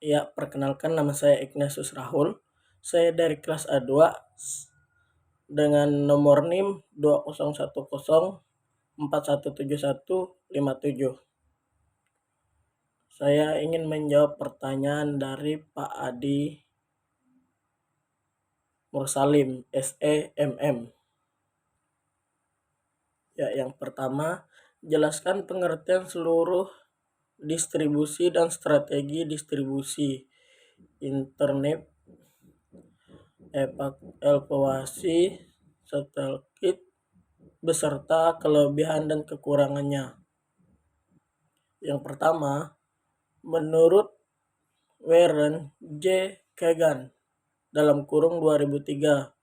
Ya, perkenalkan nama saya Ignatius Rahul. Saya dari kelas A2 dengan nomor NIM 2010417157. Saya ingin menjawab pertanyaan dari Pak Adi Mursalim, SEMM. Ya, yang pertama, jelaskan pengertian seluruh distribusi dan strategi distribusi internet, evakuasi, satelit, beserta kelebihan dan kekurangannya. Yang pertama, menurut Warren J. Kagan (2003),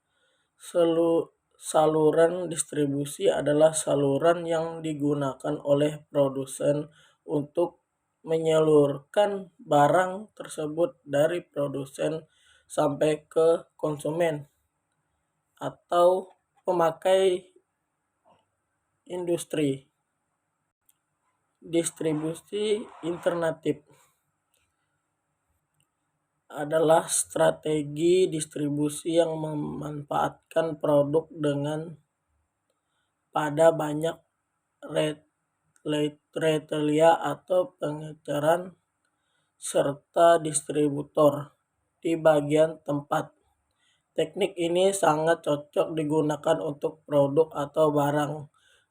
saluran distribusi adalah saluran yang digunakan oleh produsen untuk menyalurkan barang tersebut dari produsen sampai ke konsumen atau pemakai industri. Distribusi alternatif adalah strategi distribusi yang memanfaatkan produk dengan pada banyak retailer atau pengeceran serta distributor di bagian tempat. Teknik ini sangat cocok digunakan untuk produk atau barang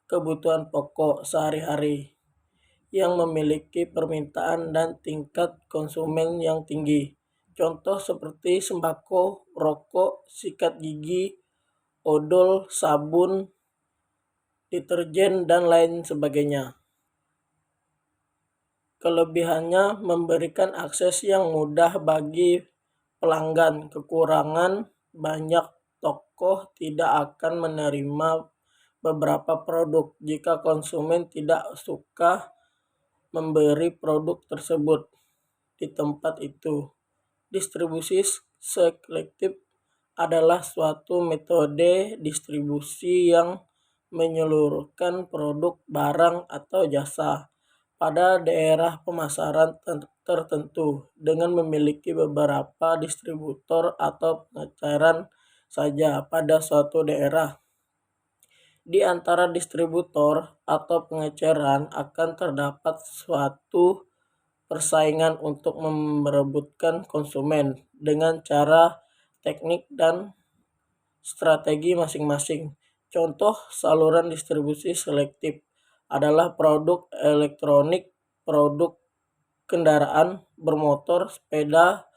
kebutuhan pokok sehari-hari yang memiliki permintaan dan tingkat konsumen yang tinggi. Contoh seperti sembako, rokok, sikat gigi, odol, sabun, deterjen, dan lain sebagainya. Kelebihannya memberikan akses yang mudah bagi pelanggan. Kekurangan, banyak toko tidak akan menerima beberapa produk jika konsumen tidak suka memberi produk tersebut di tempat itu. Distribusi selektif adalah suatu metode distribusi yang menyeluruhkan produk, barang, atau jasa pada daerah pemasaran tertentu dengan memiliki beberapa distributor atau pengeceran saja pada suatu daerah. Di antara distributor atau pengeceran akan terdapat suatu persaingan untuk merebutkan konsumen dengan cara, teknik, dan strategi masing-masing. Contoh saluran distribusi selektif adalah produk elektronik, produk kendaraan bermotor, sepeda,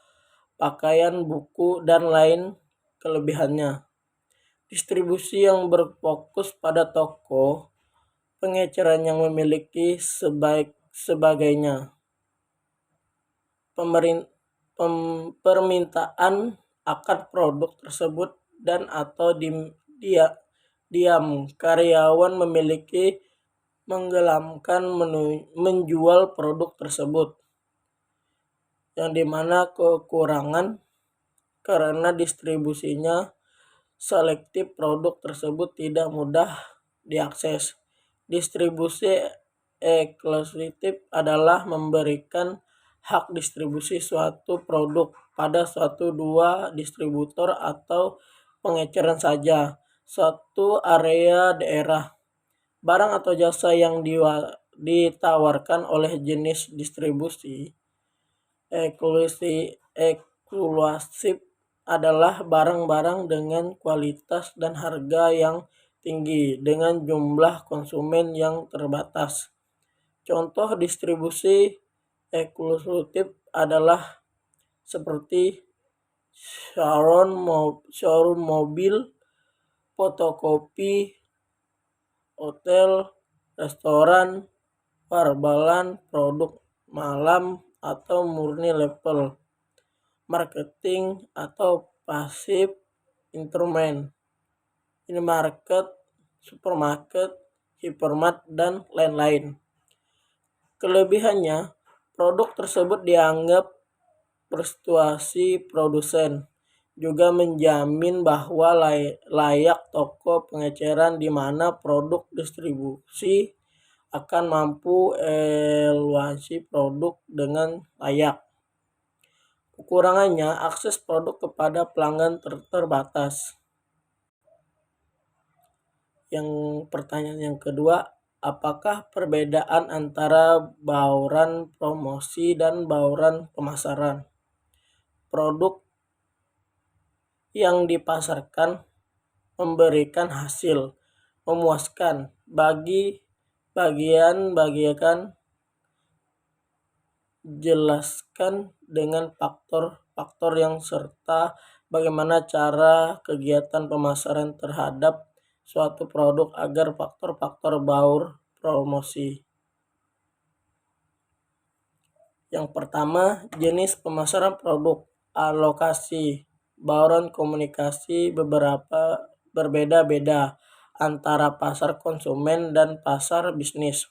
pakaian, buku, dan lain kelebihannya. Distribusi yang berfokus pada toko, pengeceran yang memiliki sebagainya. Permintaan akan produk tersebut dan atau diam karyawan memiliki menggelamkan menjual produk tersebut, yang dimana kekurangan karena distribusinya selektif, produk tersebut tidak mudah diakses. Distribusi eksklusif adalah memberikan hak distribusi suatu produk pada suatu dua distributor atau pengeceran saja suatu area daerah. Barang atau jasa yang ditawarkan oleh jenis distribusi eksklusif adalah barang-barang dengan kualitas dan harga yang tinggi dengan jumlah konsumen yang terbatas. Contoh distribusi eksklusif adalah seperti showroom mobil, fotokopi, hotel, restoran, perbalan, produk malam atau murni level marketing atau pasif instrumen, minimarket, supermarket, hypermart, dan lain-lain. Kelebihannya, produk tersebut dianggap persuasi produsen, juga menjamin bahwa layak toko pengeceran di mana produk distribusi akan mampu evaluasi produk dengan layak. Kekurangannya, akses produk kepada pelanggan terbatas. Yang pertanyaan yang kedua, apakah perbedaan antara bauran promosi dan bauran pemasaran? Produk yang dipasarkan memberikan hasil memuaskan bagi bagian jelaskan dengan faktor-faktor yang serta bagaimana cara kegiatan pemasaran terhadap suatu produk agar faktor-faktor baur promosi. Yang pertama, jenis pemasaran produk, alokasi, bauran komunikasi berbeda-beda antara pasar konsumen dan pasar bisnis.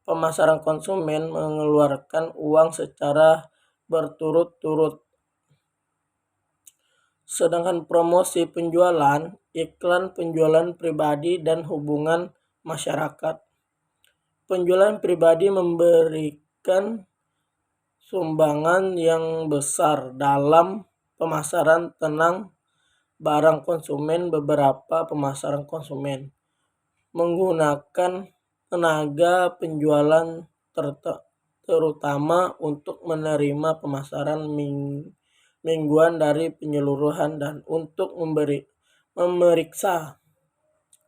Pemasaran konsumen mengeluarkan uang secara berturut-turut. Sedangkan promosi penjualan, iklan penjualan pribadi dan hubungan masyarakat. Penjualan pribadi memberikan sumbangan yang besar dalam pemasaran barang konsumen. Beberapa pemasaran konsumen menggunakan tenaga penjualan terutama untuk menerima pemasaran mingguan dari penyeluruhan dan untuk memeriksa.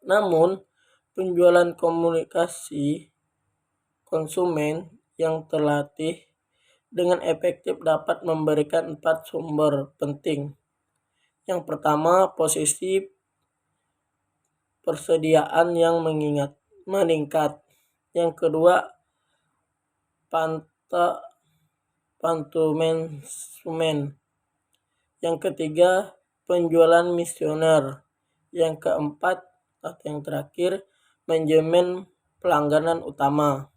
Namun, penjualan komunikasi konsumen yang terlatih dengan efektif dapat memberikan 4 sumber penting. Yang pertama, posisi persediaan yang meningkat. Yang kedua, konsumen. Yang ketiga, penjualan misioner. Yang keempat atau yang terakhir, manajemen pelangganan utama.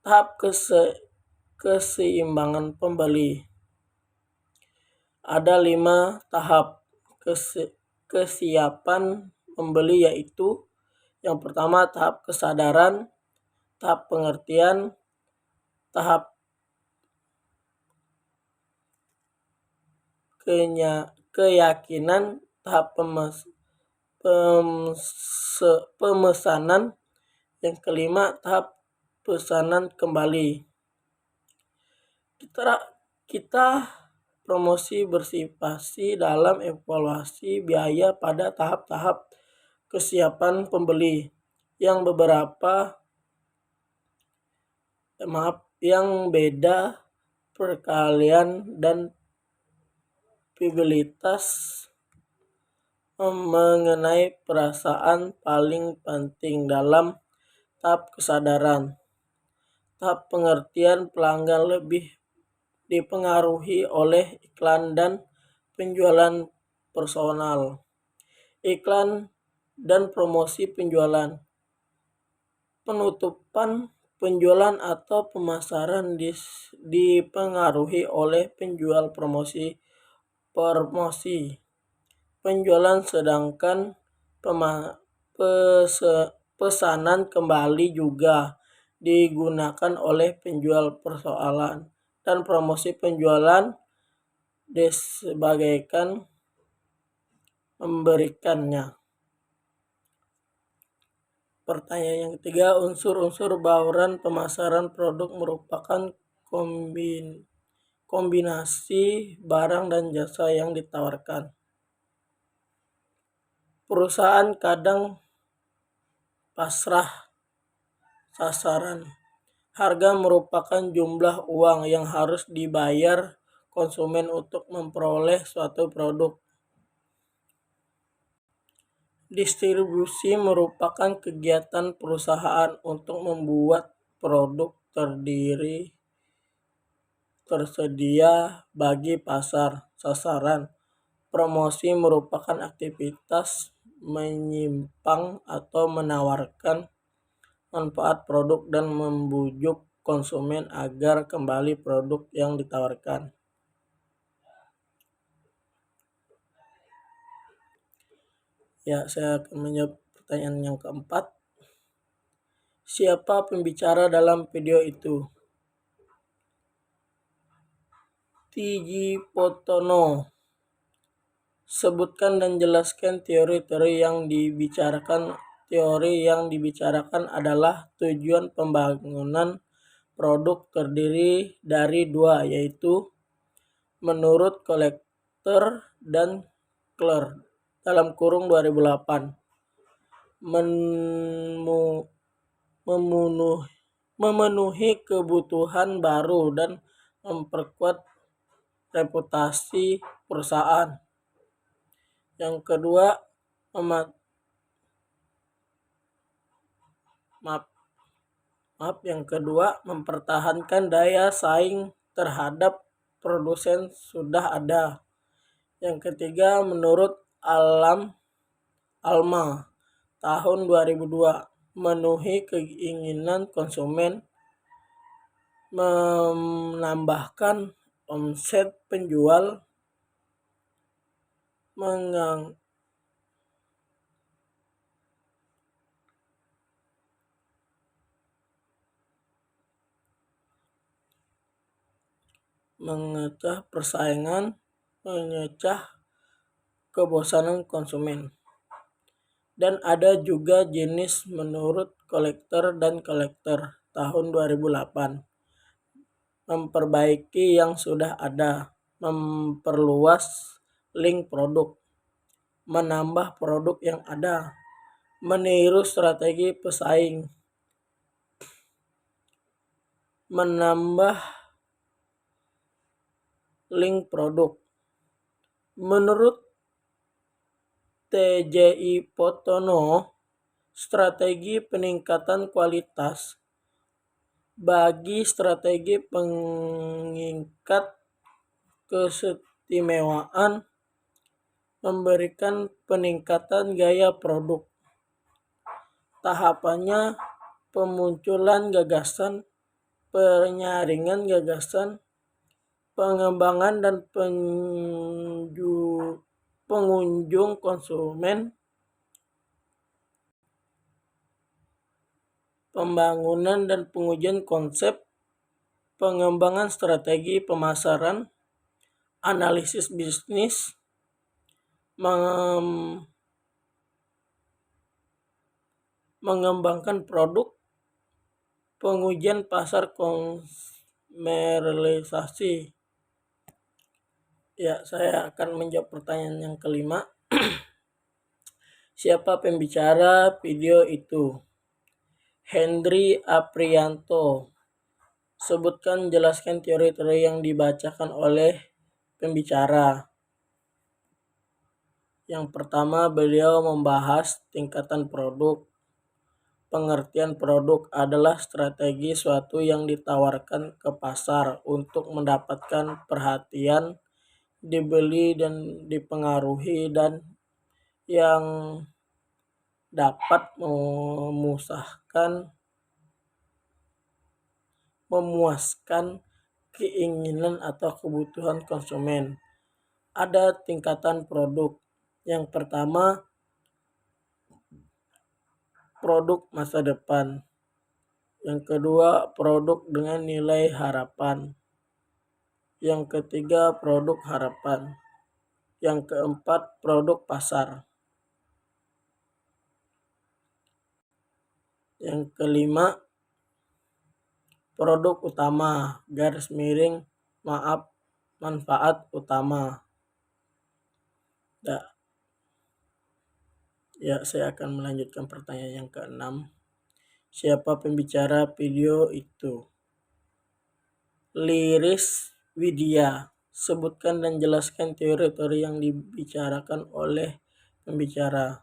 Tahap keseimbangan pembeli. Ada 5 tahap kesiapan pembeli, yaitu yang pertama tahap kesadaran, tahap pengertian, tahap keyakinan, tahap pemesanan, yang kelima tahap pesanan kembali. Kita promosi bersifat dalam evaluasi biaya pada tahap-tahap kesiapan pembeli yang beda perkalian dan probabilitas mengenai perasaan paling penting dalam tahap kesadaran. Tahap pengertian, pelanggan lebih dipengaruhi oleh iklan dan penjualan personal. Iklan dan promosi penjualan. Penutupan penjualan atau pemasaran dipengaruhi oleh penjual promosi. Penjualan, sedangkan pesanan kembali juga digunakan oleh penjual persoalan, dan promosi penjualan disebagaikan memberikannya. Pertanyaan yang ketiga, unsur-unsur bauran pemasaran produk merupakan kombinasi barang dan jasa yang ditawarkan. Perusahaan kadang pasrah sasaran. Harga merupakan jumlah uang yang harus dibayar konsumen untuk memperoleh suatu produk. Distribusi merupakan kegiatan perusahaan untuk membuat produk tersedia bagi pasar sasaran. Promosi merupakan aktivitas menyimpang atau menawarkan manfaat produk dan membujuk konsumen agar kembali produk yang ditawarkan. Saya akan menjawab pertanyaan yang keempat. Siapa pembicara dalam video itu? Tijipotono. Sebutkan dan jelaskan teori-teori yang dibicarakan. Teori yang dibicarakan adalah tujuan pembangunan produk terdiri dari dua, yaitu menurut Collector dan Kler dalam kurung 2008 memenuhi kebutuhan baru dan memperkuat reputasi perusahaan. Yang kedua, mempertahankan daya saing terhadap produsen sudah ada. Yang ketiga, menurut Alma tahun 2002, memenuhi keinginan konsumen, menambahkan omset penjual, mengecah persaingan, mengecah kebosanan konsumen. Dan ada juga jenis menurut Collector dan Collector tahun 2008, memperbaiki yang sudah ada, memperluas link produk, menambah produk yang ada, meniru strategi pesaing, menambah link produk. Menurut Tijipotono, strategi peningkatan kualitas bagi strategi peningkat keistimewaan, memberikan peningkatan gaya produk. Tahapannya pemunculan gagasan, penyaringan gagasan, pengembangan dan pengunjung konsumen, pembangunan dan pengujian konsep, pengembangan strategi pemasaran, analisis bisnis, mengembangkan produk, pengujian pasar, komersialisasi. Ya, saya akan menjawab pertanyaan yang kelima. Siapa pembicara video itu? Hendry Aprianto. Sebutkan, jelaskan teori-teori yang dibacakan oleh pembicara. Yang pertama, beliau membahas tingkatan produk. Pengertian produk adalah strategi suatu yang ditawarkan ke pasar untuk mendapatkan perhatian, dibeli dan dipengaruhi, dan yang dapat memuaskan keinginan atau kebutuhan konsumen. Ada tingkatan produk. Yang pertama, produk masa depan. Yang kedua, produk dengan nilai harapan. Yang ketiga, produk harapan. Yang keempat, produk pasar. Yang kelima, produk utama, manfaat utama. Saya akan melanjutkan pertanyaan yang keenam. Siapa pembicara video itu? Liris Widya. Sebutkan dan jelaskan teori-teori yang dibicarakan oleh pembicara.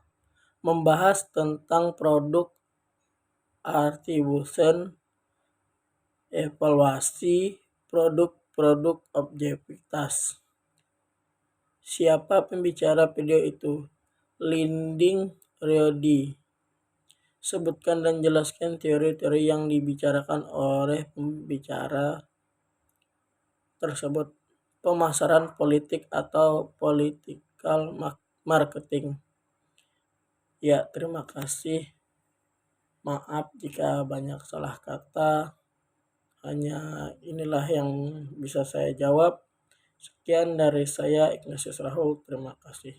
Membahas tentang produk, attribution, evaluasi produk, objektivitas. Siapa pembicara video itu? Linding Riodi. Sebutkan dan jelaskan teori-teori yang dibicarakan oleh pembicara tersebut. Pemasaran politik atau political marketing. Ya, terima kasih. Maaf jika banyak salah kata. Hanya inilah yang bisa saya jawab. Sekian dari saya, Ignatius Rahul. Terima kasih.